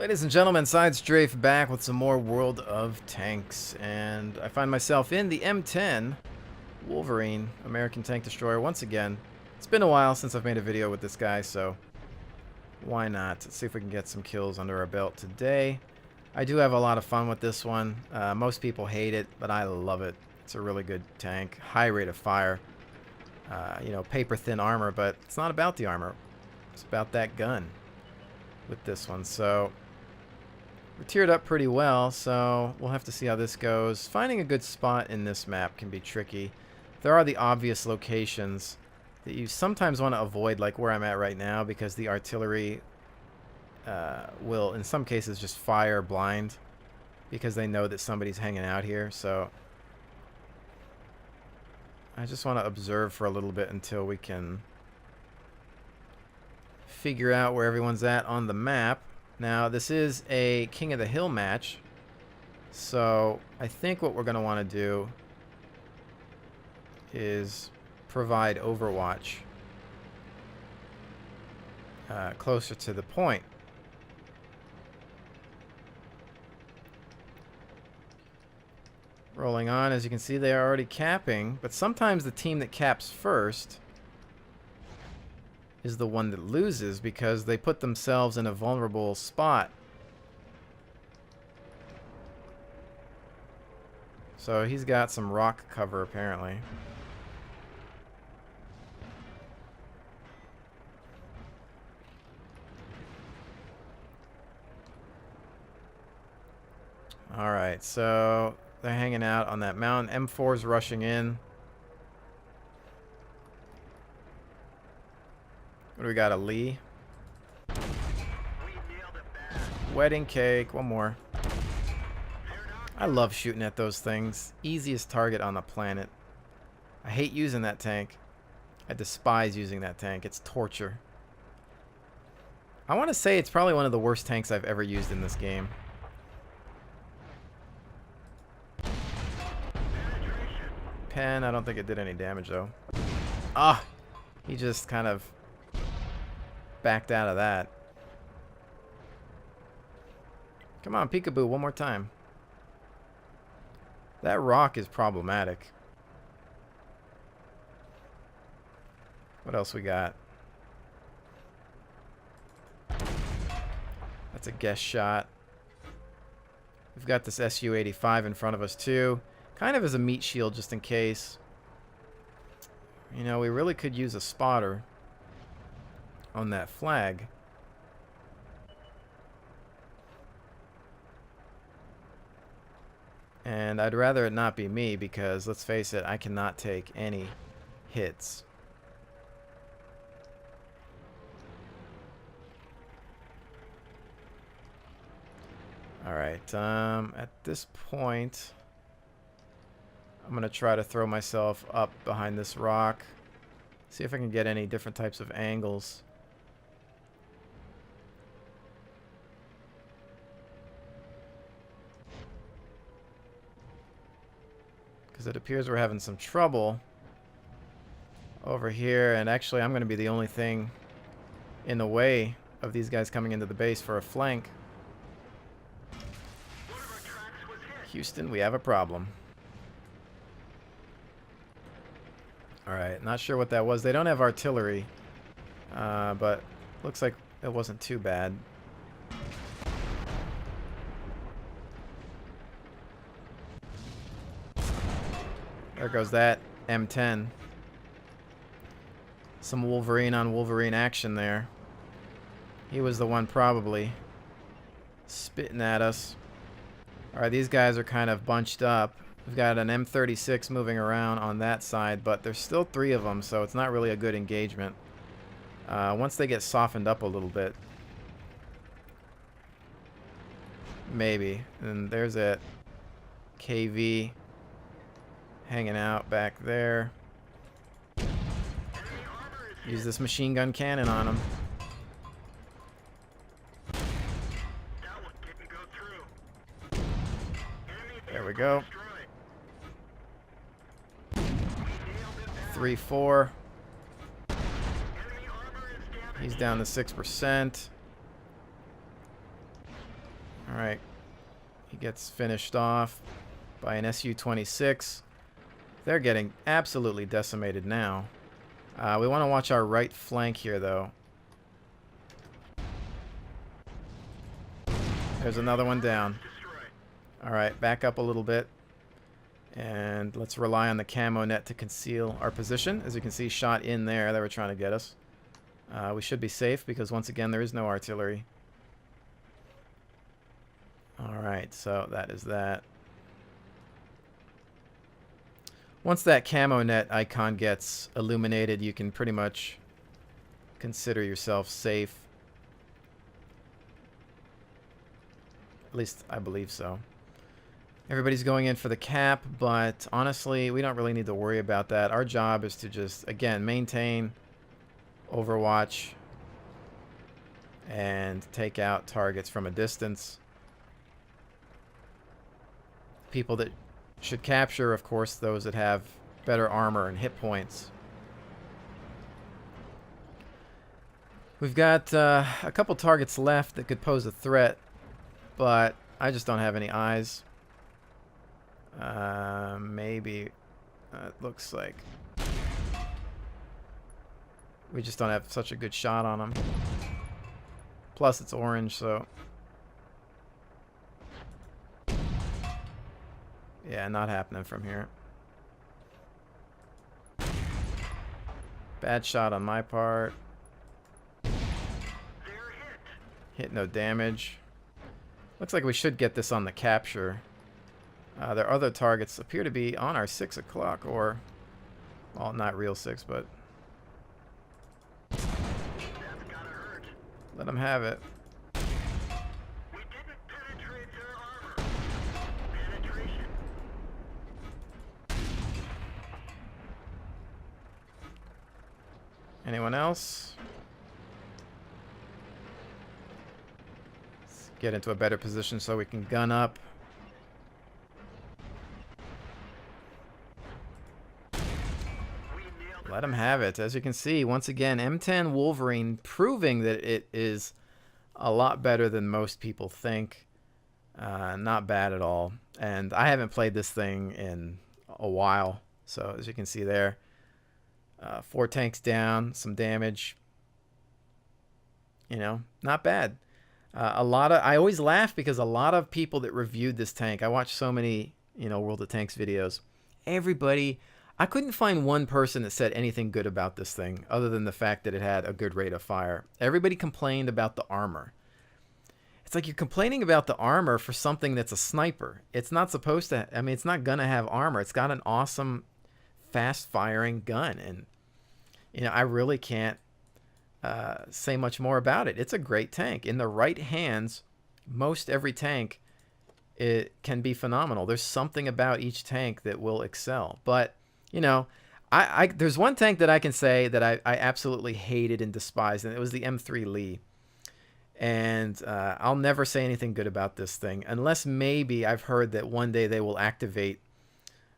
Ladies and gentlemen, Side Strafe back with some more World of Tanks, and I find myself in the M10 Wolverine American Tank Destroyer once again. It's been a while since I've made a video with this guy, so why not? Let's see if we can get some kills under our belt today. I do have a lot of fun with this one. Most people hate it, but I love it. It's a really good tank. High rate of fire. You know, paper thin armor, but it's not about the armor. It's about that gun with this one. So we're tiered up pretty well, so we'll have to see how this goes. Finding a good spot in this map can be tricky. There are the obvious locations that you sometimes want to avoid, like where I'm at right now, because the artillery will, in some cases, just fire blind because they know that somebody's hanging out here. So I just want to observe for a little bit until we can figure out where everyone's at on the map. Now, this is a King of the Hill match, so I think what we're going to want to do is provide Overwatch closer to the point. Rolling on, as you can see, they are already capping, but sometimes the team that caps first is the one that loses because they put themselves in a vulnerable spot. So he's got some rock cover apparently. Alright, so they're hanging out on that mountain. M4's rushing in. What do we got? A Lee? Wedding cake. One more. I love shooting at those things. Easiest target on the planet. I hate using that tank. I despise using that tank. It's torture. I want to say it's probably one of the worst tanks I've ever used in this game. Pen, I don't think it did any damage though. Ah! He just kind of backed out of that. Come on, peekaboo, one more time. That rock is problematic. What else we got? That's a guess shot. We've got this SU-85 in front of us too. Kind of as a meat shield just in case. You know, we really could use a spotter on that flag. And I'd rather it not be me because, let's face it, I cannot take any hits. Alright, at this point, I'm going to try to throw myself up behind this rock. See if I can get any different types of angles. Because it appears we're having some trouble over here, and actually I'm going to be the only thing in the way of these guys coming into the base for a flank. Houston, we have a problem. Alright, not sure what that was. They don't have artillery, but looks like it wasn't too bad. There goes that M10. Some Wolverine on Wolverine action there. He was the one probably spitting at us. Alright, these guys are kind of bunched up. We've got an M36 moving around on that side, but there's still 3 of them, so it's not really a good engagement. Once they get softened up a little bit, maybe. And there's it. KV hanging out back there. Use this machine gun cannon on him. There we go. 3-4. He's down to 6%. Alright. He gets finished off by an Su-26. They're getting absolutely decimated now. We want to watch our right flank here, though. There's another one down. Alright, back up a little bit. And let's rely on the camo net to conceal our position. As you can see, shot in there. They were trying to get us. We should be safe because, once again, there is no artillery. Alright, so that is that. Once that camo net icon gets illuminated, you can pretty much consider yourself safe. At least I believe so. Everybody's going in for the cap, but honestly, we don't really need to worry about that. Our job is to just, again, maintain Overwatch and take out targets from a distance. People that should capture, of course, those that have better armor and hit points. We've got a couple targets left that could pose a threat, but I just don't have any eyes. Maybe it looks like we just don't have such a good shot on them. Plus, it's orange, so yeah, not happening from here. Bad shot on my part. Hit no damage. Looks like we should get this on the capture. Their other targets appear to be on our 6 o'clock, or, well, not real 6, but let them have it. We didn't penetrate their armor. Penetration. Anyone else? Let's get into a better position so we can gun up. Let them have it. As you can see, once again, M10 Wolverine proving that it is a lot better than most people think. Not bad at all. And I haven't played this thing in a while. So as you can see there, 4 tanks down, some damage. You know, not bad. I always laugh because a lot of people that reviewed this tank, I watched so many, you know, World of Tanks videos. Everybody, I couldn't find one person that said anything good about this thing other than the fact that it had a good rate of fire. Everybody complained about the armor. It's like you're complaining about the armor for something that's a sniper. It's not supposed to, I mean, it's not going to have armor. It's got an awesome fast-firing gun. And, you know, I really can't say much more about it. It's a great tank. In the right hands, most every tank, it can be phenomenal. There's something about each tank that will excel. But, you know, there's one tank that I can say that I absolutely hated and despised, and it was the M3 Lee. And I'll never say anything good about this thing, unless maybe I've heard that one day they will activate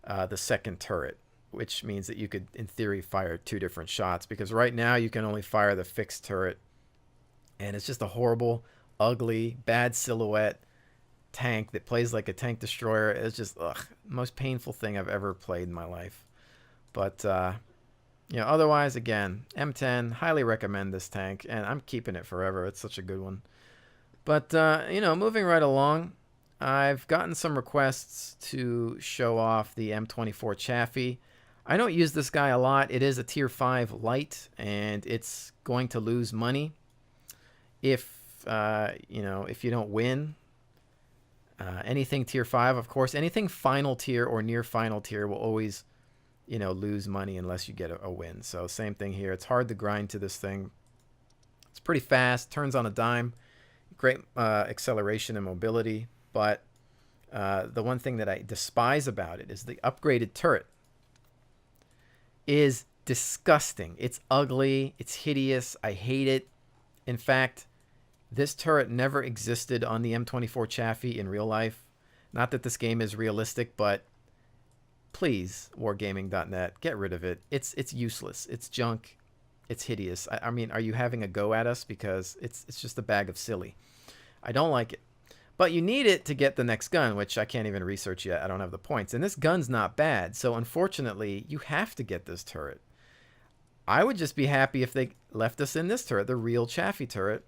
the second turret, which means that you could, in theory, fire 2 different shots. Because right now you can only fire the fixed turret, and it's just a horrible, ugly, bad silhouette tank that plays like a tank destroyer. It's just most painful thing I've ever played in my life. But you know, otherwise, again, M10, highly recommend this tank, and I'm keeping it forever. It's such a good one. But you know, moving right along, I've gotten some requests to show off the M24 Chaffee. I don't use this guy a lot. It is a tier 5 light, and it's going to lose money if you know, if you don't win. Anything tier 5, of course, anything final tier or near final tier will always, you know, lose money unless you get a win. So same thing here. It's hard to grind to this thing. It's pretty fast, turns on a dime, great acceleration and mobility. But the one thing that I despise about it is the upgraded turret is disgusting. It's ugly. It's hideous. I hate it. In fact, this turret never existed on the M24 Chaffee in real life. Not that this game is realistic, but please, wargaming.net, get rid of it. It's useless. It's junk. It's hideous. I mean, are you having a go at us? Because it's just a bag of silly. I don't like it. But you need it to get the next gun, which I can't even research yet. I don't have the points. And this gun's not bad. So unfortunately, you have to get this turret. I would just be happy if they left us in this turret, the real Chaffee turret,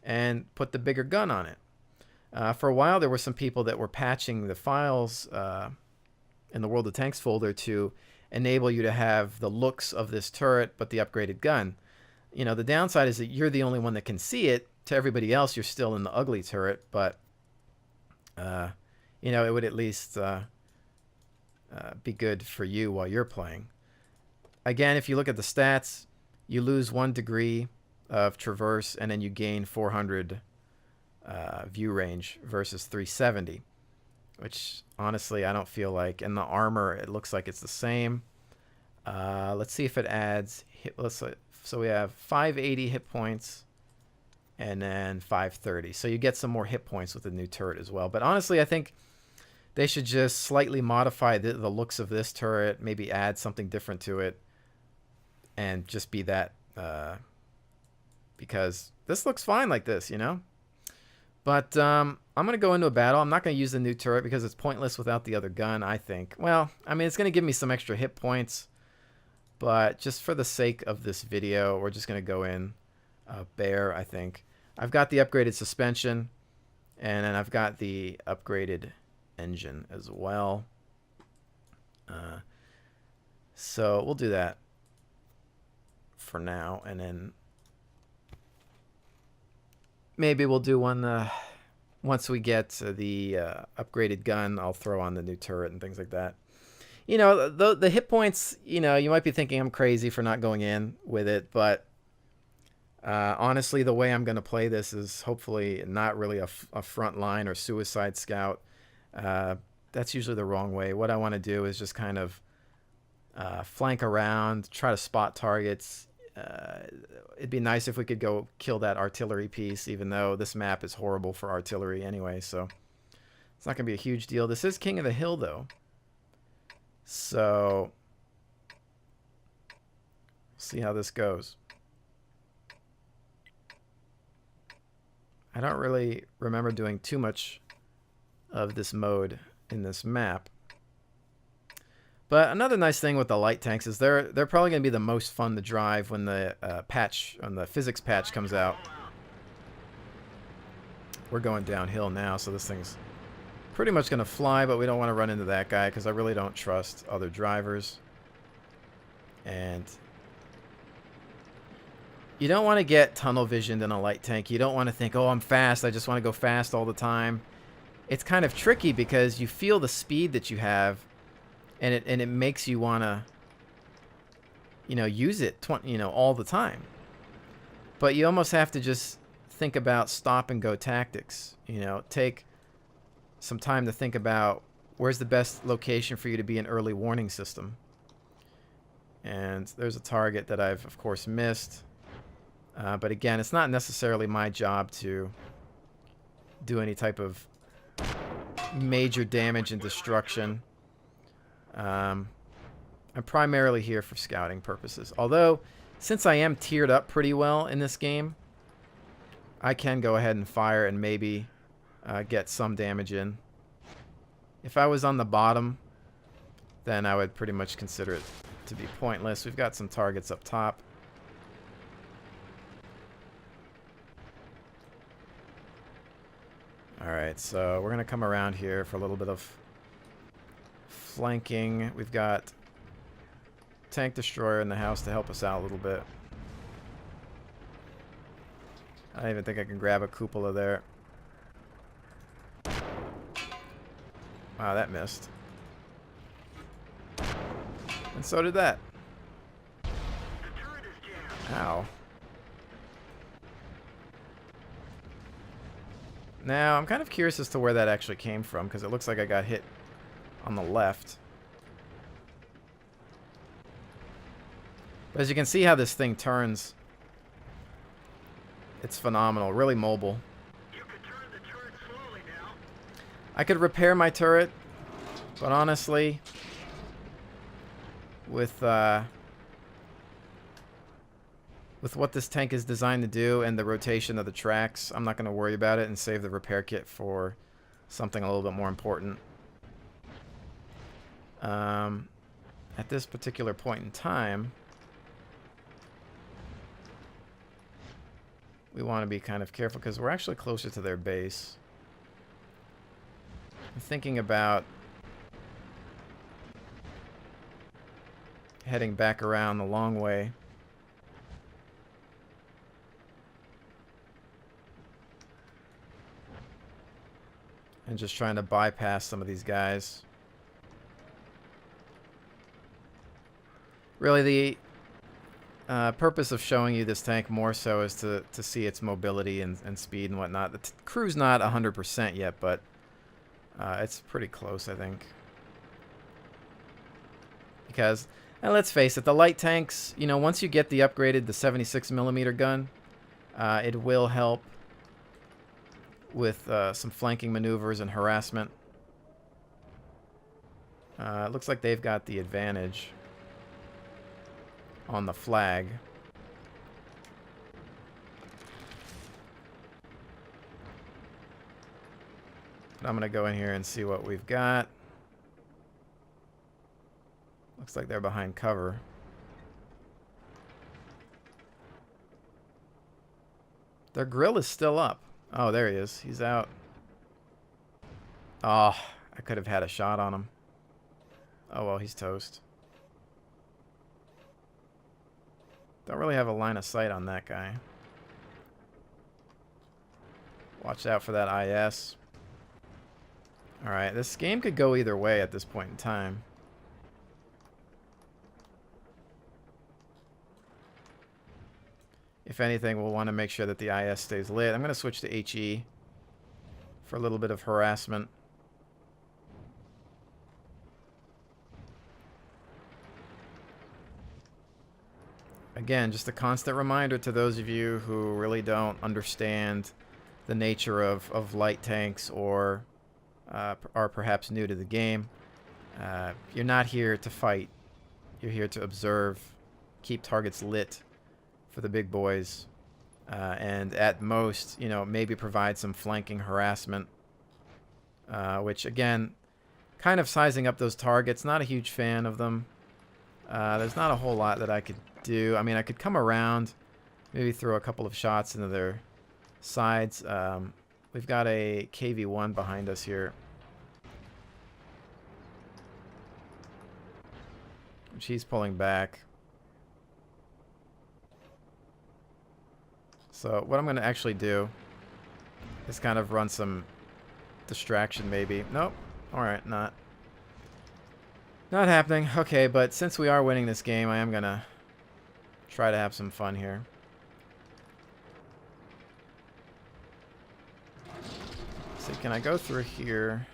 and put the bigger gun on it. For a while, there were some people that were patching the files in the World of Tanks folder to enable you to have the looks of this turret, but the upgraded gun. You know, the downside is that you're the only one that can see it. To everybody else, you're still in the ugly turret, but you know, it would at least be good for you while you're playing. Again, if you look at the stats, you lose 1 degree of traverse, and then you gain 400 view range versus 370, which honestly I don't feel like. In the armor, it looks like it's the same. Let's see if it adds hit. So we have 580 hit points and then 530. So you get some more hit points with the new turret as well. But honestly, I think they should just slightly modify the looks of this turret, maybe add something different to it, and just be that, because this looks fine like this, you know? But I'm going to go into a battle. I'm not going to use the new turret because it's pointless without the other gun, I think. Well, I mean, it's going to give me some extra hit points, but just for the sake of this video, we're just going to go in bare, I think. I've got the upgraded suspension, and then I've got the upgraded engine as well. So we'll do that for now, and then maybe we'll do one once we get the upgraded gun. I'll throw on the new turret and things like that. You know, the hit points, you know, you might be thinking I'm crazy for not going in with it, but honestly, the way I'm going to play this is hopefully not really a front line or suicide scout. That's usually the wrong way. What I want to do is just kind of flank around, try to spot targets. It'd be nice if we could go kill that artillery piece, even though this map is horrible for artillery anyway, so it's not going to be a huge deal. This is King of the Hill, though. So, see how this goes. I don't really remember doing too much of this mode in this map. But another nice thing with the light tanks is they're probably going to be the most fun to drive when the physics patch comes out. We're going downhill now, so this thing's pretty much going to fly, but we don't want to run into that guy because I really don't trust other drivers. And you don't want to get tunnel visioned in a light tank. You don't want to think, oh, I'm fast, I just want to go fast all the time. It's kind of tricky because you feel the speed that you have, and it makes you want to, you know, use it all the time. But you almost have to just think about stop and go tactics. You know, take some time to think about where's the best location for you to be an early warning system. And there's a target that I've of course missed. But again, it's not necessarily my job to do any type of major damage and destruction. I'm primarily here for scouting purposes. Although, since I am tiered up pretty well in this game, I can go ahead and fire and maybe get some damage in. If I was on the bottom, then I would pretty much consider it to be pointless. We've got some targets up top. Alright, so we're going to come around here for a little bit of flanking. We've got tank destroyer in the house to help us out a little bit. I don't even think I can grab a cupola there. Wow, that missed. And so did that. Ow. Now, I'm kind of curious as to where that actually came from, because it looks like I got hit on the left. But as you can see how this thing turns, it's phenomenal, really mobile. You can turn the turret slowly now. I could repair my turret, but honestly, with with what this tank is designed to do and the rotation of the tracks, I'm not going to worry about it and save the repair kit for something a little bit more important. At this particular point in time, we want to be kind of careful because we're actually closer to their base. I'm thinking about heading back around the long way. And just trying to bypass some of these guys. Really, the purpose of showing you this tank more so is to see its mobility and speed and whatnot. The crew's not 100% yet, but it's pretty close, I think. Because, and let's face it, the light tanks, you know, once you get the upgraded, the 76mm gun, it will help with some flanking maneuvers and harassment. It looks like they've got the advantage on the flag. But I'm going to go in here and see what we've got. Looks like they're behind cover. Their grill is still up. Oh, there he is. He's out. Oh, I could have had a shot on him. Oh, well, he's toast. Don't really have a line of sight on that guy. Watch out for that IS. Alright, this game could go either way at this point in time. If anything, we'll want to make sure that the IS stays lit. I'm going to switch to HE for a little bit of harassment. Again, just a constant reminder to those of you who really don't understand the nature of light tanks or are perhaps new to the game. You're not here to fight. You're here to observe, keep targets lit for the big boys, and at most, you know, maybe provide some flanking harassment, which again, kind of sizing up those targets. Not a huge fan of them. There's not a whole lot that I could do. I mean, I could come around, maybe throw a couple of shots into their sides. We've got a KV-1 behind us here, which he's pulling back. So what I'm going to actually do is kind of run some distraction maybe. Nope. Alright, not happening. Okay, but since we are winning this game, I am going to try to have some fun here. So can I go through here?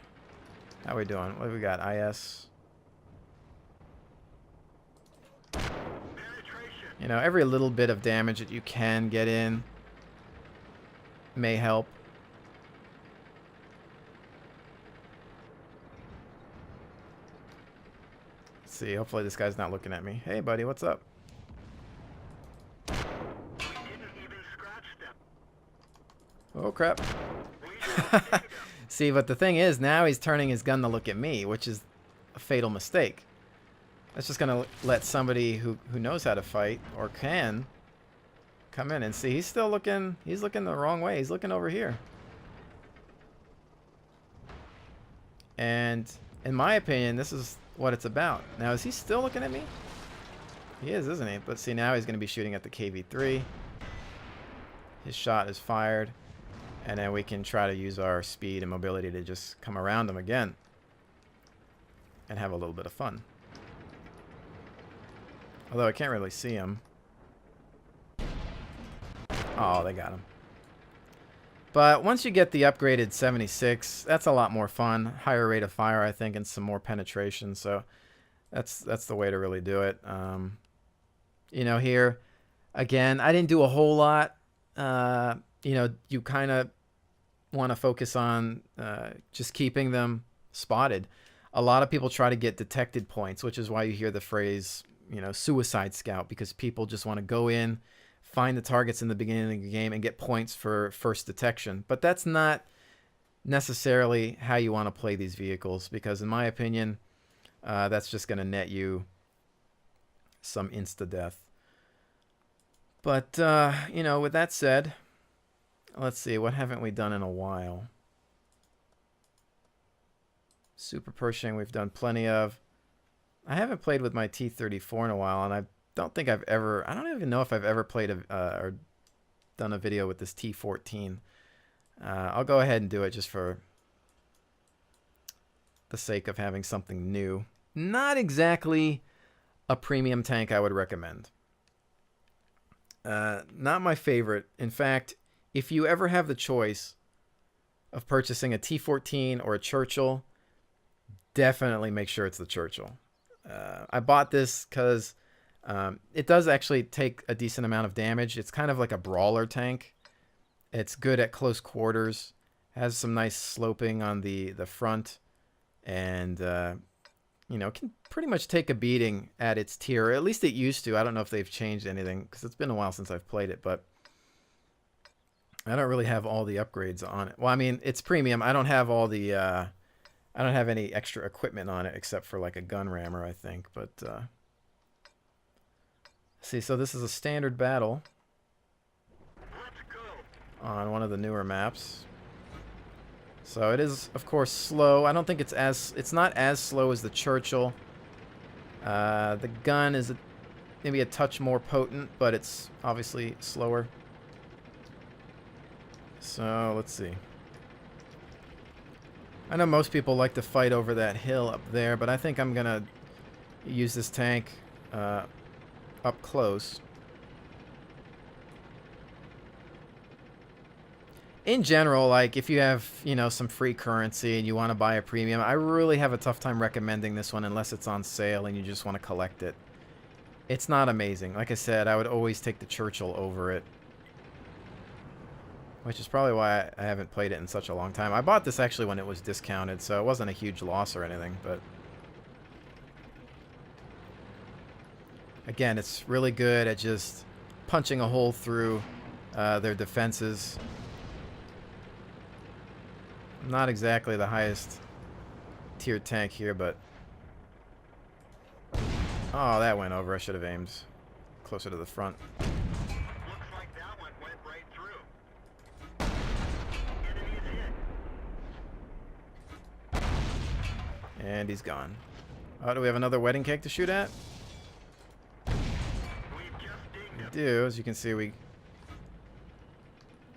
How are we doing? What have we got? IS. You know, every little bit of damage that you can get in may help. Let's see, hopefully this guy's not looking at me. Hey buddy, what's up? Oh crap. See, but the thing is, now he's turning his gun to look at me, which is a fatal mistake. That's just gonna let somebody who knows how to fight or can come in and see. He's still looking. He's looking the wrong way. He's looking over here. And in my opinion, this is what it's about. Now, is he still looking at me? He is, isn't he? But see, now he's going to be shooting at the KV-3. His shot is fired. And then we can try to use our speed and mobility to just come around him again and have a little bit of fun. Although I can't really see him. Oh, they got him. But once you get the upgraded 76, that's a lot more fun. Higher rate of fire, I think, and some more penetration. So that's the way to really do it. You know, here, again, I didn't do a whole lot. You know, you kind of want to focus on just keeping them spotted. A lot of people try to get detected points, which is why you hear the phrase, you know, suicide scout, because people just want to go in, find the targets in the beginning of the game and get points for first detection. But that's not necessarily how you want to play these vehicles, because in my opinion, that's just going to net you some insta-death. But, you know, with that said, let's see, what haven't we done in a while? Super Pershing we've done plenty of. I haven't played with my T-34 in a while, and I don't think I've ever... I don't even know if I've ever played or done a video with this T-14. I'll go ahead and do it just for the sake of having something new. Not exactly a premium tank I would recommend. Not my favorite. In fact, if you ever have the choice of purchasing a T-14 or a Churchill, definitely make sure it's the Churchill. I bought this because it does actually take a decent amount of damage. It's kind of like a brawler tank. It's good at close quarters. Has some nice sloping on the front. And, you know, can pretty much take a beating at its tier. At least it used to. I don't know if they've changed anything, because it's been a while since I've played it. But I don't really have all the upgrades on it. Well, I mean, it's premium. I don't have all the... I don't have any extra equipment on it except for like a gun rammer, I think. But see, so this is a standard battle on one of the newer maps. So it is, of course, slow. I don't think it's not as slow as the Churchill. The gun is maybe a touch more potent, but it's obviously slower. So let's see. I know most people like to fight over that hill up there, but I think I'm going to use this tank up close. In general, like if you have, you know, some free currency and you want to buy a premium, I really have a tough time recommending this one unless it's on sale and you just want to collect it. It's not amazing. Like I said, I would always take the Churchill over it. Which is probably why I haven't played it in such a long time. I bought this actually when it was discounted, so it wasn't a huge loss or anything, but... Again, it's really good at just punching a hole through their defenses. Not exactly the highest tier tank here, but... Oh, that went over. I should have aimed closer to the front. And he's gone. Oh, do we have another wedding cake to shoot at? We do. As you can see, we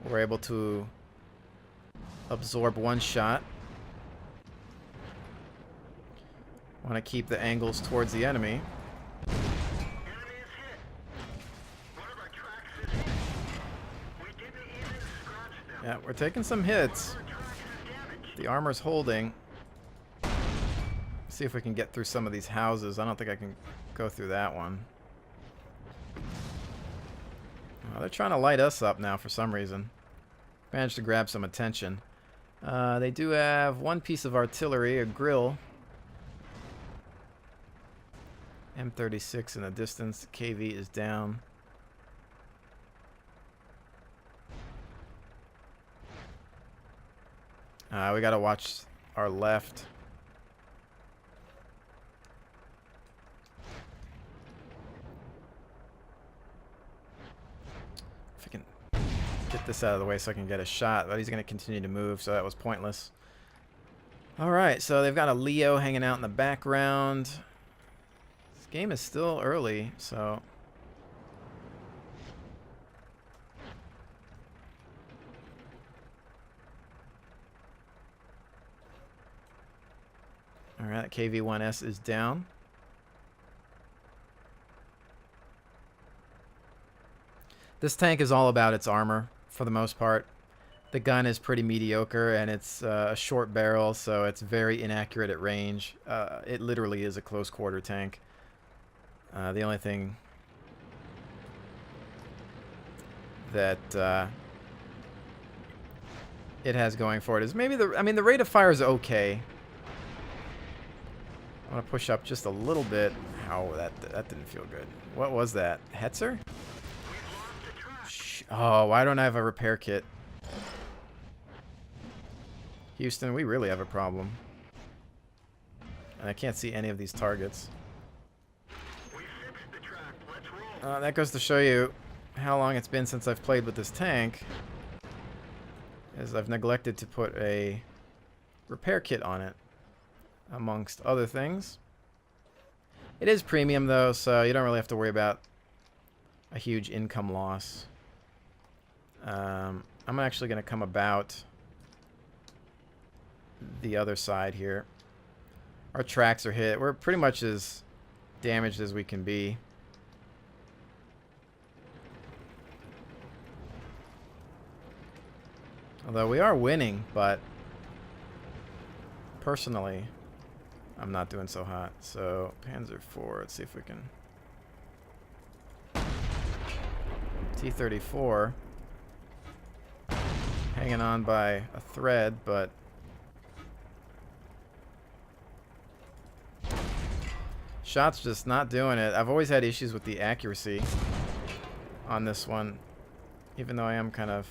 were able to absorb one shot. Want to keep the angles towards the enemy. Yeah, we're taking some hits. The armor's holding. See if we can get through some of these houses. I don't think I can go through that one. Oh, they're trying to light us up now for some reason. Managed to grab some attention. They do have one piece of artillery, a grill. M36 in the distance. KV is down. We gotta watch our left. Get this out of the way so I can get a shot, but he's going to continue to move, so that was pointless. Alright, so they've got a Leo hanging out in the background. This game is still early, so... Alright, KV-1S is down. This tank is all about its armor, for the most part. The gun is pretty mediocre, and it's a short barrel, so it's very inaccurate at range. It literally is a close quarter tank. The only thing that it has going for it is maybe the rate of fire is okay. I want to push up just a little bit. Ow, that didn't feel good. What was that? Hetzer? Oh, why don't I have a repair kit? Houston, we really have a problem. And I can't see any of these targets. We fixed the track. Let's roll. That goes to show you how long it's been since I've played with this tank. As I've neglected to put a repair kit on it, amongst other things. It is premium though, so you don't really have to worry about a huge income loss. I'm actually going to come about the other side here. Our tracks are hit. We're pretty much as damaged as we can be. Although we are winning, but personally, I'm not doing so hot. So, Panzer IV, let's see if we can... T-34. Hanging on by a thread, but... Shot's just not doing it. I've always had issues with the accuracy on this one. Even though I am kind of...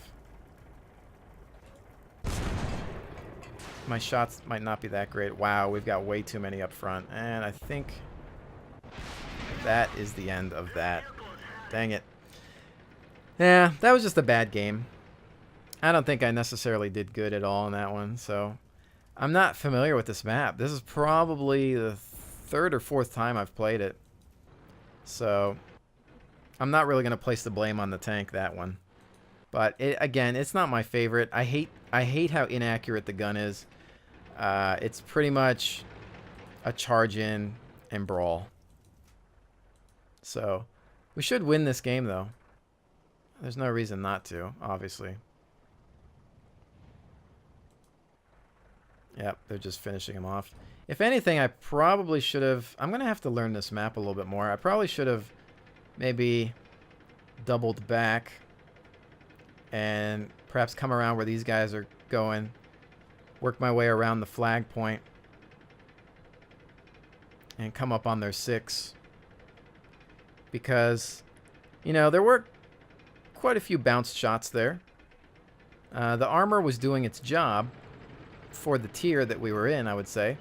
My shots might not be that great. Wow, we've got way too many up front. And I think that is the end of that. Dang it. Yeah, that was just a bad game. I don't think I necessarily did good at all in that one. So I'm not familiar with this map. This is probably the third or fourth time I've played it. So I'm not really going to place the blame on the tank, that one. But again, it's not my favorite. I hate how inaccurate the gun is. It's pretty much a charge in and brawl. So we should win this game though. There's no reason not to, obviously. Yep, they're just finishing him off. If anything, I probably should have... I'm going to have to learn this map a little bit more. I probably should have maybe doubled back and perhaps come around where these guys are going. Work my way around the flag point and come up on their 6. Because, you know, there were quite a few bounced shots there. The armor was doing its job for the tier that we were in, I would say.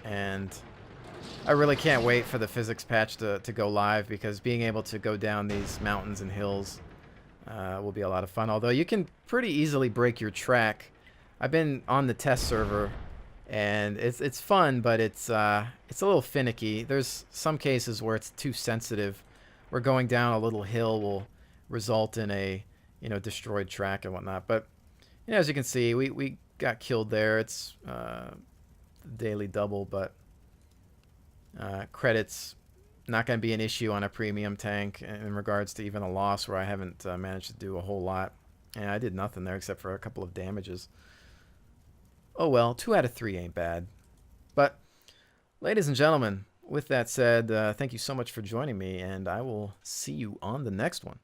And I really can't wait for the physics patch to go live, because being able to go down these mountains and hills will be a lot of fun. Although you can pretty easily break your track. I've been on the test server, and it's fun, but it's a little finicky. There's some cases where it's too sensitive, where going down a little hill will result in a, you know, destroyed track and whatnot. But you know, as you can see, we got killed there. It's daily double, but credits not going to be an issue on a premium tank in regards to even a loss where I haven't managed to do a whole lot. And I did nothing there except for a couple of damages. Oh well, 2 out of 3 ain't bad. But ladies and gentlemen, with that said, thank you so much for joining me, and I will see you on the next one.